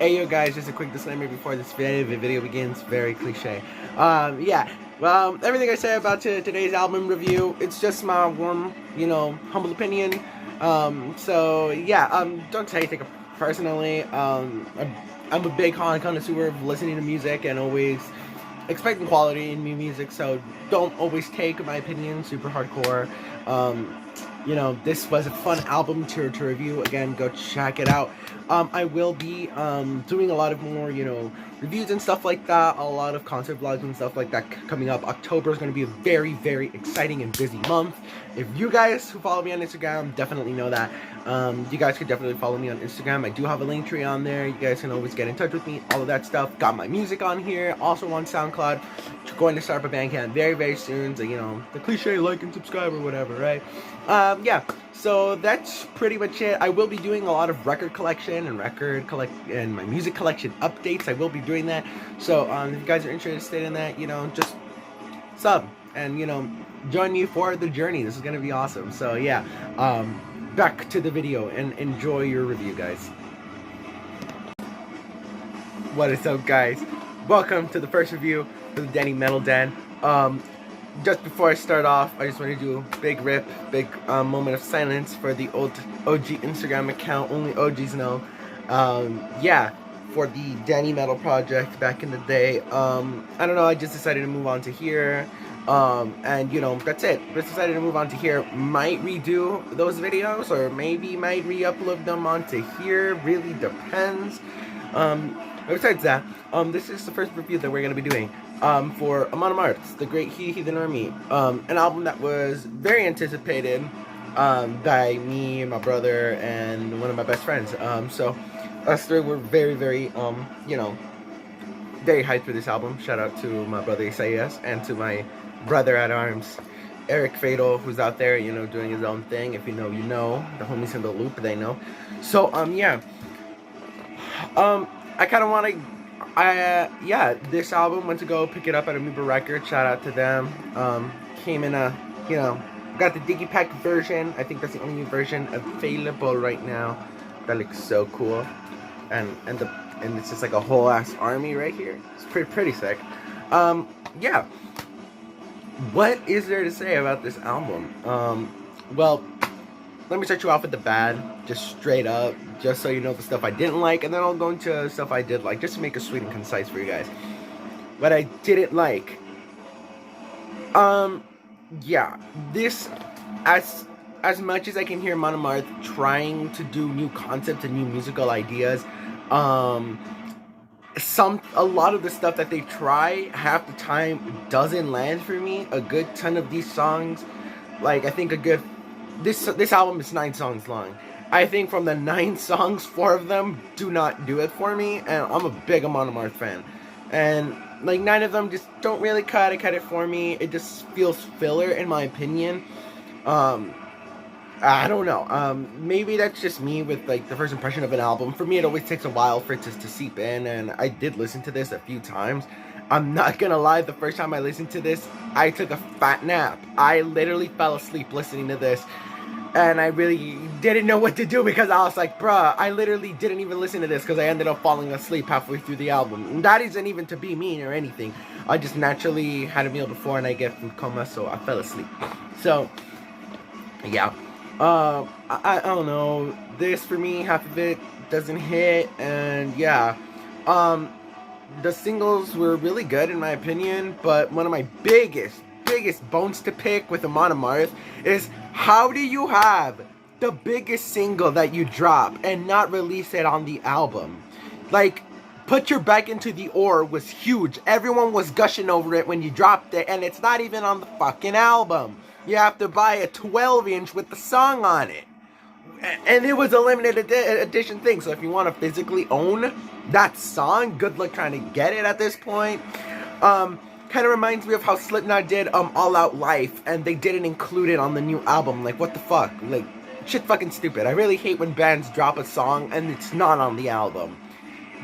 Hey yo guys, just a quick disclaimer before this video begins. Very cliche. Everything I say about today's album review, it's just my warm, humble opinion. Don't take it personally. I'm a big connoisseur of listening to music and always expecting quality in new music, so don't always take my opinion super hardcore. This was a fun album to review. Again, go check it out. I will be doing a lot of more, reviews and stuff like that, a lot of concert vlogs and stuff like that coming up. October is going to be a very, very exciting and busy month. If you guys who follow me on Instagram definitely know that. You guys could definitely follow me on Instagram. I do have a link tree on there. You guys can always get in touch with me, all of that stuff. Got my music on here, also on SoundCloud. Going to start up a Bandcamp very, very soon. So, the cliche like and subscribe or whatever, right? So that's pretty much it. I will be doing a lot of record collection and my music collection updates. I will be doing that. So if you guys are interested in that, just sub and join me for the journey. This is gonna be awesome. So yeah, back to the video and enjoy your review, guys. What is up, guys? Welcome to the first review for the Danny Metal Den. Just before I start off, I just want to do a big moment of silence for the old OG Instagram account. Only OGs know. For the Danny Metal project back in the day. I don't know, I just decided to move on to here. That's it. Just decided to move on to here. Might redo those videos, or maybe might re-upload them onto here. Really depends. Besides that, this is the first review that we're going to be doing for Amon Amarth, The Great Heathen Army, an album that was very anticipated by me, my brother, and one of my best friends. So us three were very, very, very hyped for this album. Shout out to my brother Isaias and to my brother at arms, Eric Fatal, who's out there, doing his own thing. If you know, you know. The homies in the loop, they know. So, I kind of want to, this album, went to go pick it up at Amoeba Records. Shout out to them. Came in a, got the Digipack version. I think that's the only version available right now. That looks so cool. And it's just like a whole ass army right here. It's pretty sick. What is there to say about this album? Well, let me start you off with the bad, just straight up, just so you know the stuff I didn't like, and then I'll go into stuff I did like, just to make it sweet and concise for you guys. What I didn't like. This, as much as I can hear Amon Amarth trying to do new concepts and new musical ideas, a lot of the stuff that they try, half the time, doesn't land for me. A good ton of these songs, like, I think this album is 9 songs long. I think from the 9 songs, 4 of them do not do it for me, and I'm a big Amon Amarth fan. And, like, 9 of them just don't really cut it for me. It just feels filler, in my opinion. I don't know. Maybe that's just me with, like, the first impression of an album. For me, it always takes a while for it to seep in, and I did listen to this a few times. I'm not gonna lie, the first time I listened to this, I took a fat nap. I literally fell asleep listening to this. And I really didn't know what to do, because I was like, bruh, I literally didn't even listen to this because I ended up falling asleep halfway through the album. And that isn't even to be mean or anything. I just naturally had a meal before and I get food coma, so I fell asleep. So, yeah. I don't know. This, for me, half of it doesn't hit. And, yeah. The singles were really good, in my opinion. But one of my biggest bones to pick with Amon Amarth is, how do you have the biggest single that you drop and not release it on the album? Like, Put Your Back Into the Ore was huge. Everyone was gushing over it when you dropped it, and it's not even on the fucking album. You have to buy a 12-inch with the song on it. And it was a limited edition thing, so if you want to physically own that song, good luck trying to get it at this point. Kind of reminds me of how Slipknot did All Out Life, and they didn't include it on the new album. Like, what the fuck? Like, shit fucking stupid. I really hate when bands drop a song and it's not on the album,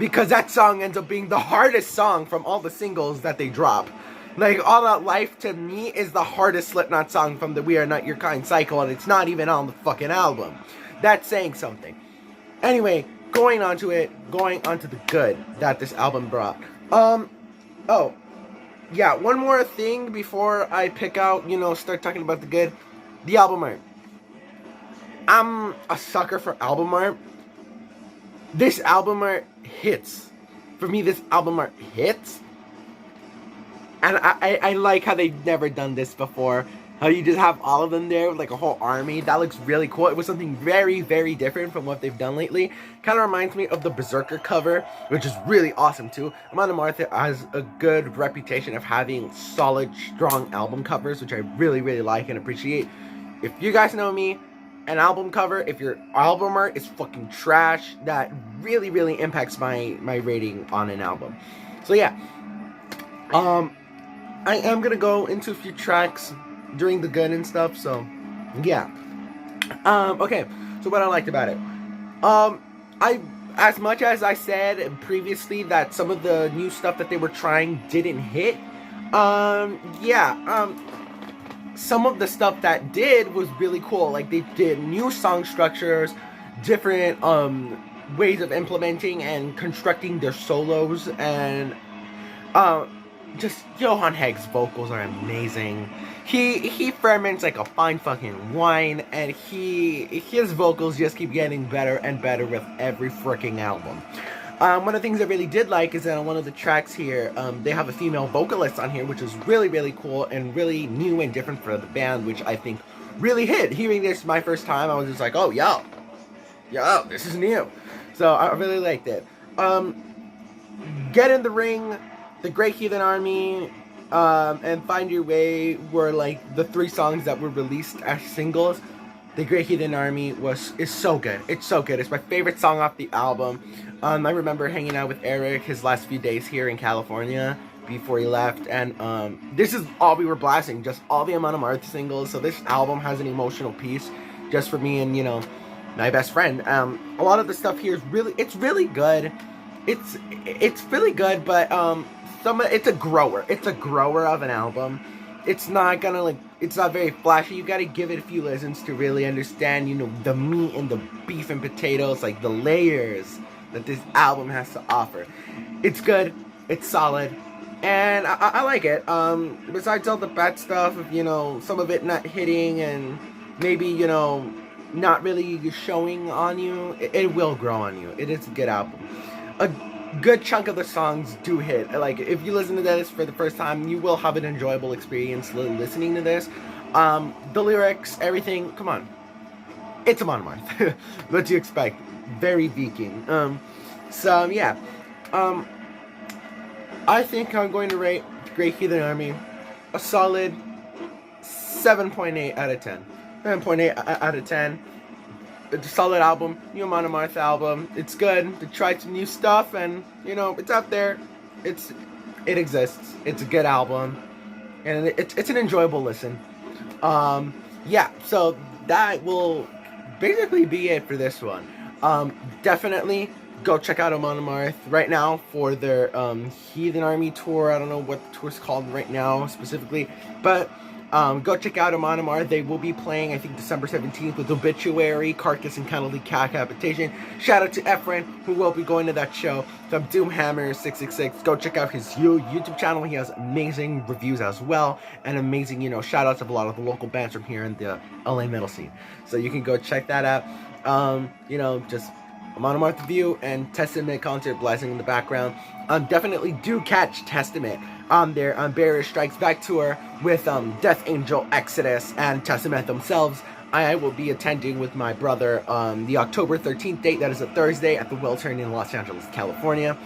because that song ends up being the hardest song from all the singles that they drop. Like, All Out Life, to me, is the hardest Slipknot song from the We Are Not Your Kind cycle, and it's not even on the fucking album. That's saying something. Anyway, going on to the good that this album brought. Oh, yeah, one more thing before I pick out, start talking about the good. The album art. I'm a sucker for album art. This album art hits. For me, this album art hits. And I like how they've never done this before. How you just have all of them there with like a whole army. That looks really cool. It was something very, very different from what they've done lately. Kind of reminds me of the Berserker cover, which is really awesome too. Amon Amarth has a good reputation of having solid, strong album covers, which I really, really like and appreciate. If you guys know me, an album cover, if your album art is fucking trash, that really, really impacts my rating on an album. So yeah, I am gonna go into a few tracks during the gun and stuff, so yeah. Okay, so what I liked about it, as much as I said previously that some of the new stuff that they were trying didn't hit, some of the stuff that did was really cool. Like, they did new song structures, different ways of implementing and constructing their solos, and just Johan Hagg's vocals are amazing. He ferments like a fine fucking wine, and his vocals just keep getting better and better with every freaking album. One of the things I really did like is that on one of the tracks here, they have a female vocalist on here, which is really, really cool and really new and different for the band, which I think really hit. Hearing this my first time, I was just like, oh, yo, this is new. So I really liked it. Get in the Ring, The Great Heathen Army, and Find Your Way were like the 3 songs that were released as singles. The Great Heathen Army is so good. It's so good. It's my favorite song off the album. I remember hanging out with Eric his last few days here in California before he left, and this is all we were blasting, just all the Amon Amarth singles. So this album has an emotional piece just for me and, my best friend. A lot of the stuff here is really good. It's really good, but it's a grower. It's a grower of an album. It's not gonna it's not very flashy. You gotta give it a few listens to really understand, the meat and the beef and potatoes, like the layers that this album has to offer. It's good. It's solid. And I like it. Besides all the bad stuff of, some of it not hitting and maybe, not really showing on you, it will grow on you. It is a good album. A good chunk of the songs do hit. Like, if you listen to this for the first time, you will have an enjoyable experience listening to this. The lyrics, everything, come on. It's Amon Amarth. What do you expect? Very Viking. So, yeah. I think I'm going to rate Great Heathen Army a solid 7.8 out of 10. 7.8 out of 10. It's a solid album, new Amon Amarth album. It's good. They tried some new stuff, and it's out there. It exists. It's a good album, and it's an enjoyable listen. Yeah. So that will basically be it for this one. Definitely go check out Amon Amarth right now for their Heathen Army tour. I don't know what the tour's called right now specifically, but go check out Amon Amarth. They will be playing, I think, December 17th with Obituary, Carcass, and Cannibal Decapitation. Shout out to Efren, who will be going to that show. From Doomhammer666. Go check out his YouTube channel. He has amazing reviews as well, and amazing, shout outs of a lot of the local bands from here in the LA metal scene. So you can go check that out. Just Amon Amarth review and Testament concert blasting in the background. Definitely do catch Testament on their Barrier Strikes Back tour with Death Angel, Exodus, and Testament themselves. I will be attending with my brother on the October 13th date. That is a Thursday at the Wiltern in Los Angeles, California.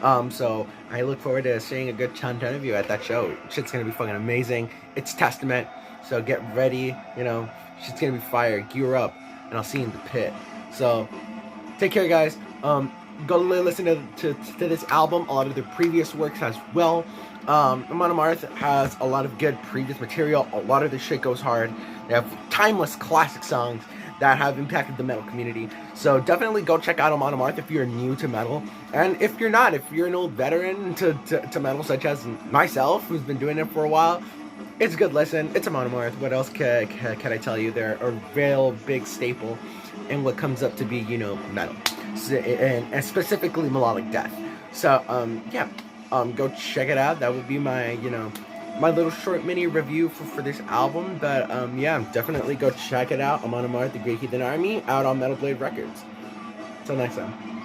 So I look forward to seeing a good ton of you at that show. Shit's gonna be fucking amazing. It's Testament, so get ready. Shit's gonna be fire. Gear up, and I'll see you in the pit. So take care, guys. Go listen to this album, a lot of their previous works as well. Amon Amarth has a lot of good previous material. A lot of this shit goes hard. They have timeless classic songs that have impacted the metal community. So definitely go check out Amon Amarth if you're new to metal. And if you're not, if you're an old veteran to metal, such as myself, who's been doing it for a while, it's a good listen. It's Amon Amarth. What else can I tell you? They're a real big staple in what comes up to be, metal. and specifically melodic death. So yeah, go check it out. That would be my my little short mini review for this album. But yeah, definitely go check it out. Amon Amarth, the Great Heathen Army, out on Metal Blade Records. Till next time.